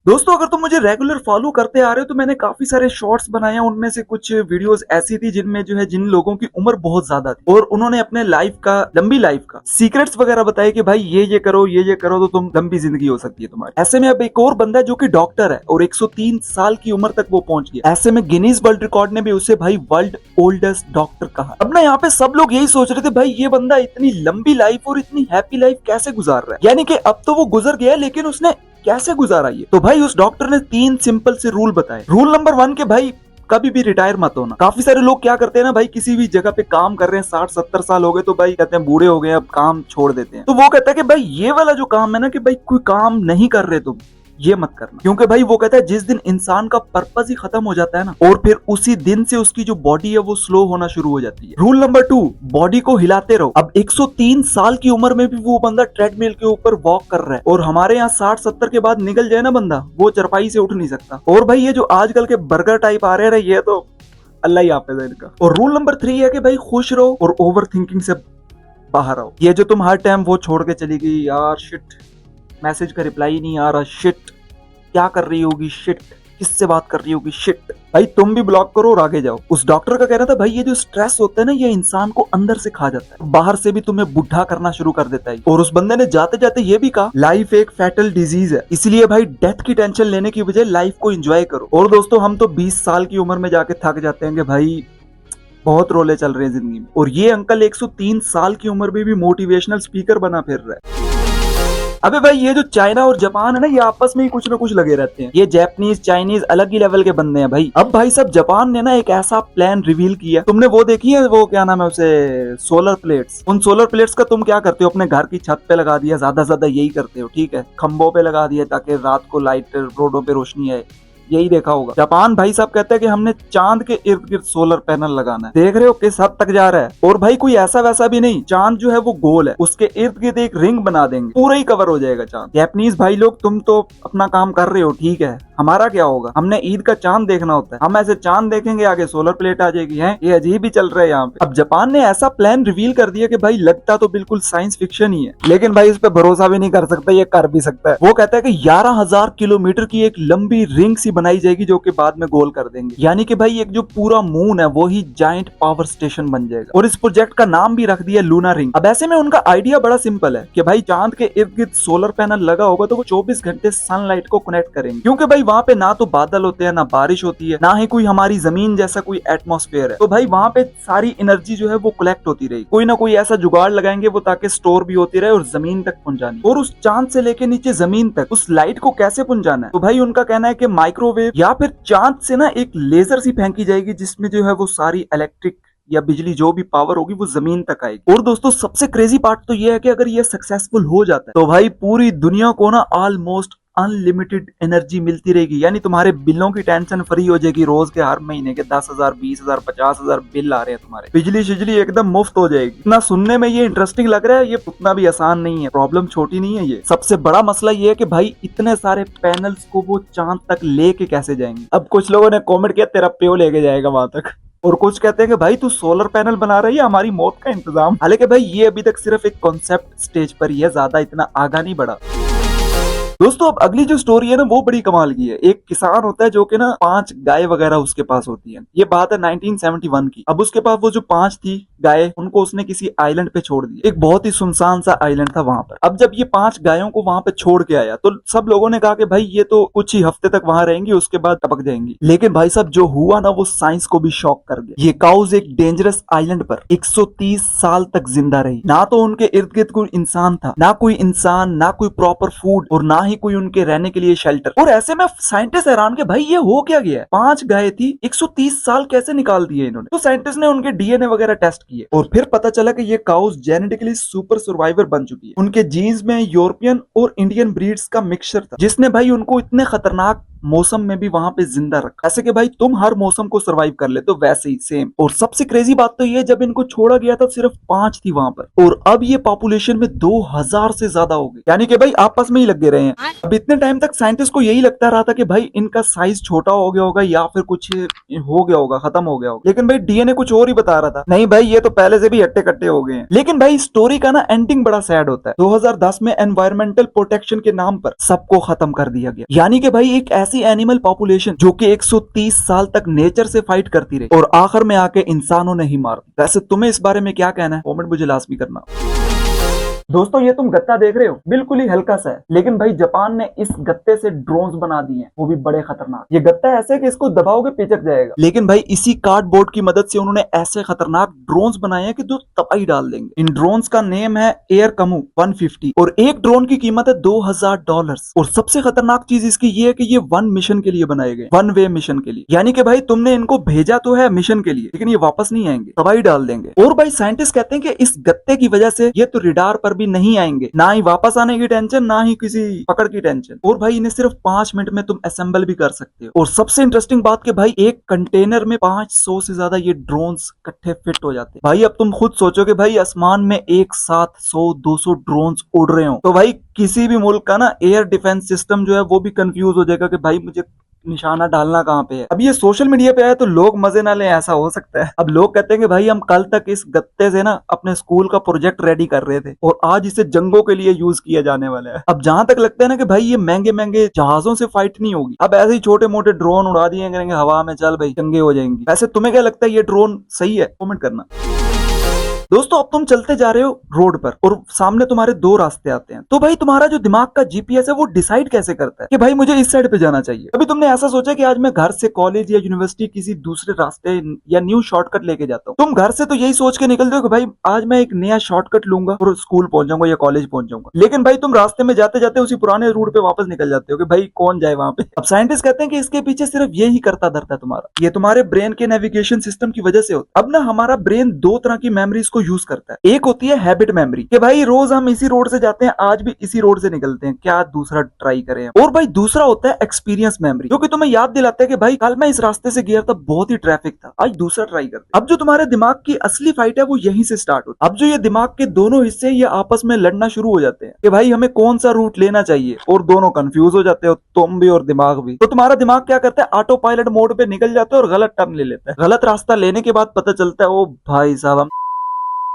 दोस्तों अगर तुम मुझे रेगुलर फॉलो करते आ रहे हो तो मैंने काफी सारे शॉर्ट्स बनाए हैं। उनमें से कुछ वीडियोस ऐसी थी जिनमें जो है जिन लोगों की उम्र बहुत ज्यादा थी और उन्होंने अपने लाइफ का लंबी लाइफ का सीक्रेट्स वगैरह बताए कि भाई ये करो ये करो तो तुम लंबी जिंदगी हो सकती है तुम्हारी। ऐसे में अब एक और बंदा है जो कि डॉक्टर है और 103 साल की उम्र तक वो पहुंच गया। ऐसे में गिनीज वर्ल्ड रिकॉर्ड ने भी उसे भाई वर्ल्ड ओल्डेस्ट डॉक्टर कहा। अब ना यहाँ पे सब लोग यही सोच रहे थे भाई ये बंदा इतनी लंबी लाइफ और इतनी हैप्पी लाइफ कैसे गुजार रहा है, यानी कि अब तो वो गुजर गया लेकिन उसने कैसे गुजारा ये। तो भाई उस डॉक्टर ने 3 सिंपल से रूल बताए। रूल नंबर 1 के भाई कभी भी रिटायर मत होना। काफी सारे लोग क्या करते हैं ना भाई, किसी भी जगह पे काम कर रहे हैं, 60-70 साल हो गए तो भाई कहते हैं बूढ़े हो गए अब काम छोड़ देते हैं। तो वो कहता है कि भाई ये वाला जो काम है ना कि भाई कोई काम नहीं कर रहे तुम, ये मत करना। क्योंकि भाई वो कहता है जिस दिन इंसान का पर्पस ही खत्म हो जाता है ना और फिर उसी दिन से उसकी जो बॉडी है वो स्लो होना शुरू हो जाती है। रूल नंबर 2, बॉडी को हिलाते रहो। अब 103 साल की उम्र में भी वो बंदा ट्रेडमिल के ऊपर वॉक कर रहा है और हमारे यहाँ 60-70 के बाद निकल जाए ना बंदा, वो चरपाई से उठ नहीं सकता। और भाई ये जो आजकल के बर्गर टाइप आ रहे हैं ये तो अल्लाह ही हाफिज है इनका। और रूल नंबर 3 है कि भाई खुश रहो और ओवर थिंकिंग से बाहर आओ। ये जो तुम हर टाइम वो छोड़ के चली गई, यार शिट मैसेज का रिप्लाई नहीं आ रहा, शिट क्या कर रही होगी, शिट किससे बात कर रही होगी, शिट भाई तुम भी ब्लॉक करो और आगे जाओ। उस डॉक्टर का कहना था भाई ये जो स्ट्रेस होता है ना ये इंसान को अंदर से खा जाता है, बाहर से भी तुम्हें बुढ़ा करना शुरू कर देता है। और उस बंदे ने जाते जाते ये भी कहा लाइफ एक फैटल डिजीज है, इसलिए भाई डेथ की टेंशन लेने की बजाय लाइफ को एंजॉय करो। और दोस्तों हम तो 20 साल की उम्र में जाके थक जाते हैं कि भाई बहुत रोले चल रहे हैं जिंदगी में, और ये अंकल 103 साल की उम्र में भी मोटिवेशनल स्पीकर बना फिर रहा है। अबे भाई ये जो चाइना और जापान है ना ये आपस में ही कुछ ना कुछ लगे रहते हैं। ये जापानीज चाइनीज अलग ही लेवल के बंदे हैं भाई। अब भाई सब जापान ने ना एक ऐसा प्लान रिवील किया, तुमने वो देखी है वो क्या नाम है उसे, सोलर प्लेट्स। उन सोलर प्लेट्स का तुम क्या करते हो, अपने घर की छत पे लगा दिया, ज्यादा ज्यादा यही करते हो, ठीक है, खंभों पे लगा दिया ताकि रात को लाइट रोडों पे रोशनी आए, यही देखा होगा। जापान भाई साहब कहते हैं कि हमने चांद के इर्द गिर्द सोलर पैनल लगाना है। देख रहे हो किस हद तक जा रहा है। और भाई कोई ऐसा वैसा भी नहीं, चांद जो है वो गोल है, उसके इर्द गिर्द एक रिंग बना देंगे, पूरा ही कवर हो जाएगा चांद। जापानीज भाई लोग तुम तो अपना काम कर रहे हो, ठीक है, हमारा क्या होगा, हमने ईद का चांद देखना होता है, हम ऐसे चांद देखेंगे आगे सोलर प्लेट आ जाएगी है, ये अजीब ही चल रहा है यहाँ पे। अब जापान ने ऐसा प्लान रिवील कर दिया कि भाई लगता तो बिल्कुल साइंस फिक्शन ही है, लेकिन भाई इस पे भरोसा भी नहीं कर सकता, ये कर भी सकता है। वो कहता है कि 11,000 किलोमीटर की एक लंबी रिंग सी बनाई जाएगी जो कि बाद में गोल कर देंगे, यानी कि भाई एक जो पूरा मून है वो ही जाइंट पावर स्टेशन बन जाएगा। और इस प्रोजेक्ट का नाम भी रख दिया लूना रिंग। अब ऐसे में उनका आइडिया बड़ा सिंपल है कि भाई चांद के इर्द गिर्द सोलर पैनल लगा होगा तो वो 24 घंटे सनलाइट को कनेक्ट करेंगे, क्योंकि भाई वहाँ पे ना तो बादल होते हैं, ना बारिश होती है, ना ही कोई हमारी जमीन जैसा कोई एटमॉस्फेयर है। तो भाई वहाँ पे सारी एनर्जी जो है वो कलेक्ट होती रहेगी। कोई ना कोई ऐसा जुगाड़ लगाएंगे वो ताकि स्टोर भी होती रहे और जमीन तक पहुंचानी। और उस चांद से लेके नीचे जमीन तक उस लाइट को कैसे पहुंचाना है, तो भाई उनका कहना है कि माइक्रोवेव या फिर चांद से ना एक लेजर सी फेंकी जाएगी जिसमें जो है वो सारी इलेक्ट्रिक या बिजली जो भी पावर होगी वो जमीन तक आएगी। और दोस्तों सबसे क्रेजी पार्ट तो ये है कि अगर ये सक्सेसफुल हो जाता है तो भाई पूरी दुनिया को ना ऑलमोस्ट अनलिमिटेड एनर्जी मिलती रहेगी, यानी तुम्हारे बिलों की टेंशन फ्री हो जाएगी। रोज के हर महीने के 10,000 20,000 50,000 बिल आ रहे हैं तुम्हारे, बिजली शिजली एकदम मुफ्त हो जाएगी। इतना सुनने में ये इंटरेस्टिंग लग रहा है, ये उतना भी आसान नहीं है, प्रॉब्लम छोटी नहीं है। ये सबसे बड़ा मसला ये है कि भाई इतने सारे पैनल्स को वो चांद तक लेके कैसे जाएंगे। अब कुछ लोगों ने कॉमेंट किया तेरा प्यो लेके जाएगा वहां तक, और कुछ कहते हैं कि भाई तू सोलर पैनल बना रही है हमारी मौत का इंतजाम। हालांकि भाई ये अभी तक सिर्फ एक कॉन्सेप्ट स्टेज पर ही है, ज्यादा इतना आगा नहीं बढ़ा। दोस्तों अब अगली जो स्टोरी है ना वो बड़ी कमाल की है। एक किसान होता है जो कि ना 5 गाय वगैरह उसके पास होती है। ये बात है 1971 की। अब उसके पास वो जो 5 थी गाय, उनको उसने किसी आइलैंड पे छोड़ दिया। एक बहुत ही सुनसान सा आइलैंड था वहां पर। अब जब ये 5 गायों को वहां पे छोड़ के आया तो सब लोगों ने कहा कि भाई ये तो कुछ ही हफ्ते तक वहां रहेंगी, उसके बाद टपक जाएंगी। लेकिन भाई साहब जो हुआ ना वो साइंस को भी शॉक कर गया। ये काउज एक डेंजरस आइलैंड पर 130 साल तक जिंदा रही। ना तो उनके इर्द गिर्द कोई इंसान था, ना कोई इंसान, ना कोई प्रॉपर फूड, और ना ही कोई उनके रहने के लिए शेल्टर। और ऐसे में साइंटिस्ट हैरान के भाई ये हो क्या गया है, 5 गाय थी 130 साल कैसे निकाल दिए इन्होंने। तो साइंटिस्ट ने उनके डीएनए वगैरह टेस्ट किए और फिर पता चला कि ये काउस जेनेटिकली सुपर सर्वाइवर बन चुकी है। उनके जीन्स में यूरोपियन और इंडियन ब्रीड्स का मिक्सचर था जिसने भाई उनको इतने खतरनाक मौसम में भी वहां पे जिंदा रखा, ऐसे कि भाई तुम हर मौसम को सर्वाइव कर लेते हो, वैसे ही सेम। और सबसे क्रेजी बात तो ये, जब इनको छोड़ा गया था सिर्फ 5 थी वहां पर, और अब ये पॉपुलेशन में 2000 से ज्यादा हो गई, यानी कि भाई आपस में ही लगे रहे हैं। अब इतने टाइम तक साइंटिस्ट को यही लगता रहा था कि भाई इनका साइज छोटा हो गया होगा या फिर कुछ हो गया होगा, खत्म हो गया होगा, लेकिन भाई डीएनए कुछ और ही बता रहा था, नहीं भाई ये तो पहले से भी हट्टे कट्टे हो गए हैं। लेकिन भाई स्टोरी का ना एंडिंग बड़ा सैड होता है। 2010 में एनवायरमेंटल प्रोटेक्शन के नाम पर सबको खत्म कर दिया गया, यानी कि भाई एक ऐसी एनिमल पॉपुलेशन जो कि 130 साल तक नेचर से फाइट करती रही और आखिर में आके इंसानों ने ही मार दी। वैसे तुम्हें इस बारे में क्या कहना है, कमेंट मुझे लाजमी करना। दोस्तों ये तुम गत्ता देख रहे हो, बिल्कुल ही हल्का सा है, लेकिन भाई जापान ने इस गत्ते से ड्रोन्स बना दिए हैं, वो भी बड़े खतरनाक। ये गत्ता ऐसे है कि इसको दबाओगे पिचक जाएगा, लेकिन भाई इसी कार्डबोर्ड की मदद से उन्होंने ऐसे खतरनाक ड्रोन्स बनाए हैं कि जो तबाही डाल देंगे। इन ड्रोन्स का नेम है एयर कमू 150 और एक ड्रोन की कीमत है $2000। और सबसे खतरनाक चीज इसकी ये है कि ये 1 मिशन के लिए बनाए गए, 1 वे मिशन के लिए, यानी कि भाई तुमने इनको भेजा तो है मिशन के लिए, लेकिन ये वापस नहीं आएंगे, तबाही डाल देंगे। और भाई साइंटिस्ट कहते हैं कि इस गत्ते की वजह से ये तो रिडार पर भी नहीं आएंगे, ना ही वापस आने की टेंशन, ना ही किसी पकड़ की टेंशन। और भाई इन्हें सिर्फ 5 मिनट में तुम असेंबल भी कर सकते हो। और सबसे इंटरेस्टिंग बात कि भाई एक कंटेनर में 500 से ज्यादा ये ड्रोन्स इकट्ठे फिट हो जाते हैं। भाई अब तुम खुद सोचो कि भाई आसमान में एक साथ 100-200 ड्रोन्स उड़ रहे हो, तो भाई किसी भी मुल्क का ना एयर डिफेंस सिस्टम जो है वो भी कंफ्यूज हो जाएगा कि भाई मुझे निशाना डालना कहाँ पे है। अब ये सोशल मीडिया पे आया तो लोग मजे ना लें, ऐसा हो सकता है। अब लोग कहते हैं कि भाई हम कल तक इस गत्ते से ना अपने स्कूल का प्रोजेक्ट रेडी कर रहे थे और आज इसे जंगों के लिए यूज किया जाने वाला है। अब जहां तक लगता है ना कि भाई ये महंगे महंगे जहाजों से फाइट नहीं होगी, अब ऐसे ही छोटे मोटे ड्रोन उड़ा दिए करेंगे हवा में, चल भाई जंगे हो जाएंगी। वैसे तुम्हें क्या लगता है, ये ड्रोन सही है? कमेंट करना। दोस्तों अब तुम चलते जा रहे हो रोड पर और सामने तुम्हारे 2 रास्ते आते हैं, तो भाई तुम्हारा जो दिमाग का जीपीएस है वो डिसाइड कैसे करता है कि भाई मुझे इस साइड पे जाना चाहिए? अभी तुमने ऐसा सोचा कि आज मैं घर से कॉलेज या यूनिवर्सिटी किसी दूसरे रास्ते या न्यू शॉर्टकट लेके जाता हूँ। तुम घर से तो यही सोच के निकलते हो कि भाई आज मैं एक नया शॉर्टकट लूंगा और स्कूल पहुंच जाऊंगा या कॉलेज पहुंच जाऊंगा, लेकिन भाई तुम रास्ते में जाते जाते उसी पुराने रूट पे वापस निकल जाते हो कि भाई कौन जाए वहां पे। अब साइंटिस्ट कहते हैं कि इसके पीछे सिर्फ यही करता धरता तुम्हारा, ये तुम्हारे ब्रेन के नेविगेशन सिस्टम की वजह से होता है। अब ना हमारा ब्रेन 2 तरह की मेमोरीज को यूज करता है। एक होती है हैबिट मेमोरी कि भाई रोज हम इसी रोड से जाते हैं, आज भी इसी रोड से निकलते हैं, क्या दूसरा ट्राई करें। और भाई दूसरा होता है एक्सपीरियंस मेमोरी, जो कि तुम्हें याद दिलाता है कि भाई कल मैं इस रास्ते से गया था, बहुत ही ट्रैफिक था, आज दूसरा ट्राई करते। अब जो तुम्हारे दिमाग की असली फाइट है वो यहीं से स्टार्ट होती है। अब जो ये दिमाग के दोनों हिस्से ये आपस में लड़ना शुरू हो जाते हैं कि भाई हमें कौन सा रूट लेना चाहिए, और दोनों कंफ्यूज हो जाते हो, तुम भी और दिमाग भी। तो तुम्हारा दिमाग क्या करता है, ऑटो पायलट मोड पे निकल जाता है और गलत टर्न ले लेता है। गलत रास्ता लेने के बाद पता चलता है ओ भाई साहब।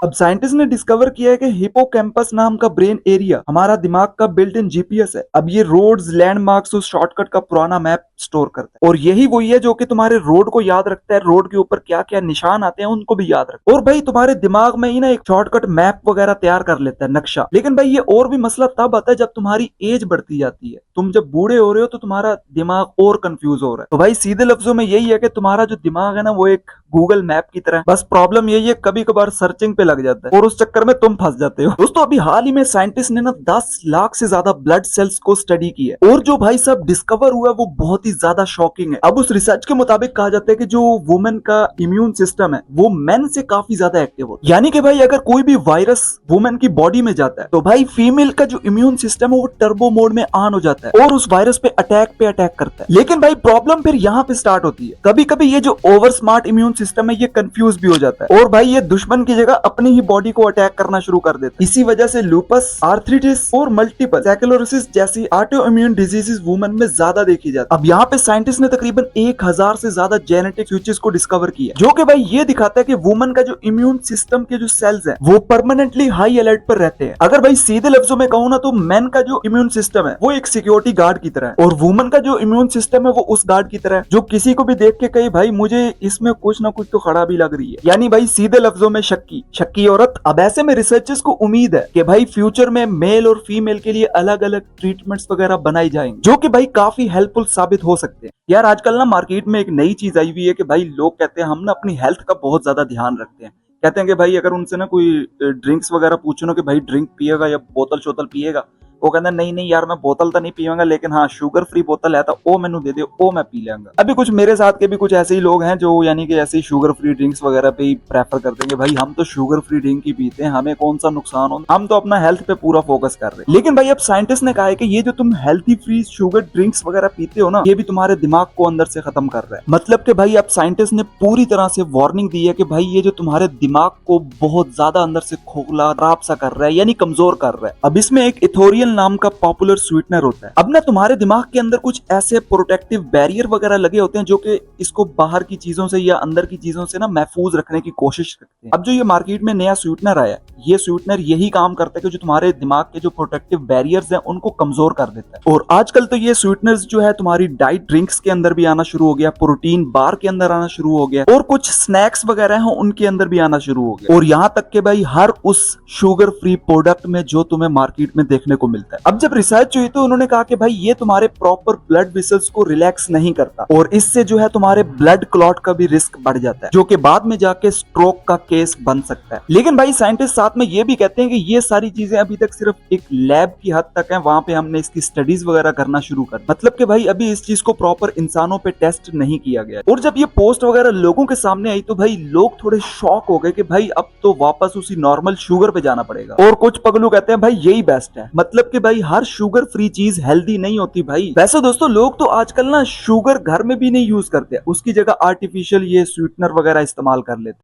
अब साइंटिस्ट ने डिस्कवर किया है कि हिपोकैम्पस नाम का ब्रेन एरिया हमारा दिमाग का बिल्ट इन जीपीएस है। अब ये रोड्स, लैंडमार्क्स और शॉर्टकट का पुराना मैप स्टोर करता है, और यही वही है जो कि तुम्हारे रोड को याद रखता है, रोड के ऊपर क्या क्या निशान आते हैं उनको भी याद रखता है। और भाई तुम्हारे दिमाग में ही ना एक शॉर्टकट मैप वगैरह तैयार कर लेता है, नक्शा। लेकिन भाई ये और भी मसला तब आता है जब तुम्हारी एज बढ़ती जाती है, तुम जब बूढ़े हो रहे हो तो तुम्हारा दिमाग और कंफ्यूज हो रहा है। तो भाई सीधे लफ्जों में यही है कि तुम्हारा जो दिमाग है ना वो एक गूगल मैप की तरह, बस प्रॉब्लम यही है कभी कभार सर्चिंग पे लग जाता है और उस चक्कर में तुम फंस जाते हो। दोस्तों अभी हाल ही में साइंटिस्ट ने ना 10 लाख से ज्यादा ब्लड सेल्स को स्टडी किया है, और जो भाई सब डिस्कवर हुआ वो बहुत ही ज्यादा शॉकिंग है। अब उस रिसर्च के मुताबिक कहा जाता है कि जो वुमेन का इम्यून सिस्टम है वो मेन से काफी ज्यादा एक्टिव होता है, यानी कि भाई अगर कोई भी वायरस वुमेन की बॉडी में जाता है तो भाई फीमेल का जो इम्यून सिस्टम है वो टर्बो मोड में ऑन हो जाता है और उस वायरस पे अटैक करता है। लेकिन भाई प्रॉब्लम फिर यहाँ पे स्टार्ट होती है, कभी कभी ये जो ओवर स्मार्ट इम्यून सिस्टम है ये कंफ्यूज भी हो जाता है और भाई ये दुश्मन की जगह अपनी ही बॉडी को अटैक करना शुरू कर देता है। इसी वजह से लूपस, आर्थराइटिस और मल्टीपल स्क्लेरोसिस जैसी ऑटो इम्यून डिजीजेस वुमेन में ज्यादा देखी जाती है। अब यहाँ पे साइंटिस्ट ने तकरीबन 1000 से ज्यादा जेनेटिक स्विचेस को डिस्कवर किया, जो कि भाई ये दिखाता है कि वुमेन का जो इम्यून सिस्टम के जो सेल्स हैं वो परमानेंटली हाई अलर्ट पर रहते हैं। अगर भाई सीधे लफ्जों में कहूँ ना तो मेन का जो इम्यून सिस्टम है वो एक सिक्योरिटी गार्ड की तरह है और वुमेन का जो इम्यून सिस्टम है वो उस गार्ड की तरह है जो किसी को भी देख के कहे भाई मुझे इसमें कुछ ना कुछ तो खराबी लग रही है, यानी भाई सीधे लफ्जों में शक्की औरत। अब ऐसे में रिसर्चर्स को उम्मीद है कि भाई फ्यूचर में मेल और फीमेल के लिए अलग अलग ट्रीटमेंट्स वगैरह बनाई जाएंगे जो कि भाई काफी हेल्पफुल साबित हो सकते हैं। यार आजकल ना मार्केट में एक नई चीज आई हुई है कि भाई लोग कहते हैं हम ना अपनी हेल्थ का बहुत ज्यादा ध्यान रखते हैं। कहते हैं कि भाई अगर उनसे ना कोई ड्रिंक्स वगैरह पूछो ना कि भाई ड्रिंक पिएगा या बोतल शोतल पिएगा वो कहता नहीं नहीं यार मैं बोतल तो नहीं पीऊंगा, लेकिन हाँ शुगर फ्री बोतल है तो वो मैनू दे दो, वो मैं पी लेंगा। अभी कुछ मेरे साथ के भी कुछ ऐसे ही लोग हैं जो यानी कि ऐसे शुगर फ्री ड्रिंक्स वगैरह पे ही प्रेफर करते हैं, भाई हम तो शुगर फ्री ड्रिंक ही पीते हैं, हमें कौन सा नुकसान हो, हम तो अपना हेल्थ पे पूरा फोकस कर रहे हैं। लेकिन भाई अब साइंटिस्ट ने कहा है कि ये जो तुम हेल्थी फ्री शुगर ड्रिंक्स वगैरह पीते हो ना, ये भी तुम्हारे दिमाग को अंदर से खत्म कर रहा है। मतलब कि भाई अब साइंटिस्ट ने पूरी तरह से वार्निंग दी है कि भाई ये जो तुम्हारे दिमाग को बहुत ज्यादा अंदर से खोखला खराब सा कर रहा है, यानी कमजोर कर रहा है। अब इसमें एक इथोरियल नाम का पॉपुलर स्वीटनर होता है। अब ना तुम्हारे दिमाग के अंदर कुछ ऐसे प्रोटेक्टिव बैरियर वगैरह लगे होते हैं जो कि इसको बाहर की चीजों से या अंदर की चीजों से ना महफूज रखने की कोशिश करते हैं। अब जो ये मार्केट में नया स्वीटनर आया, ये स्वीटनर यही काम करता है कि जो तुम्हारे दिमाग के जो प्रोटेक्टिव बैरियर्स हैं उनको कमजोर कर देता है। और आजकल तो ये स्वीटनर्स जो है तुम्हारी डाइट ड्रिंक्स के अंदर भी आना शुरू हो गया, प्रोटीन बार के अंदर आना शुरू हो गया, और कुछ स्नैक्स वगैरह हैं उनके अंदर भी आना शुरू हो गया, और यहाँ तक के भाई हर उस शुगर फ्री प्रोडक्ट में जो तुम्हें मार्केट में देखने को मिलता है। अब जब रिसर्च हुई तो उन्होंने कहा कि भाई ये तुम्हारे प्रॉपर ब्लड वेसल्स को रिलैक्स नहीं करता, और इससे जो है तुम्हारे ब्लड क्लॉट का भी रिस्क बढ़ जाता है, जो कि बाद में जाके स्ट्रोक का केस बन सकता है। लेकिन भाई साइंटिस्ट साथ में ये भी कहते हैं कि ये सारी चीजें अभी तक सिर्फ एक लैब की हद तक है, वहां पे हमने इसकी स्टडीज वगैरह करना शुरू कर, मतलब कि भाई अभी इस चीज को प्रॉपर इंसानों पे टेस्ट नहीं किया गया। और जब ये पोस्ट वगैरह लोगों के सामने आई तो भाई लोग थोड़े शॉक हो गए कि भाई अब तो वापस उसी नॉर्मल शुगर पे जाना पड़ेगा। और कुछ पगलू कहते हैं भाई यही बेस्ट है, मतलब कि भाई हर शुगर फ्री चीज हेल्दी नहीं होती भाई। वैसे दोस्तों लोग तो आजकल ना शुगर घर में भी नहीं यूज करते, उसकी जगह आर्टिफिशियल ये स्वीटनर वगैरह इस्तेमाल कर लेते।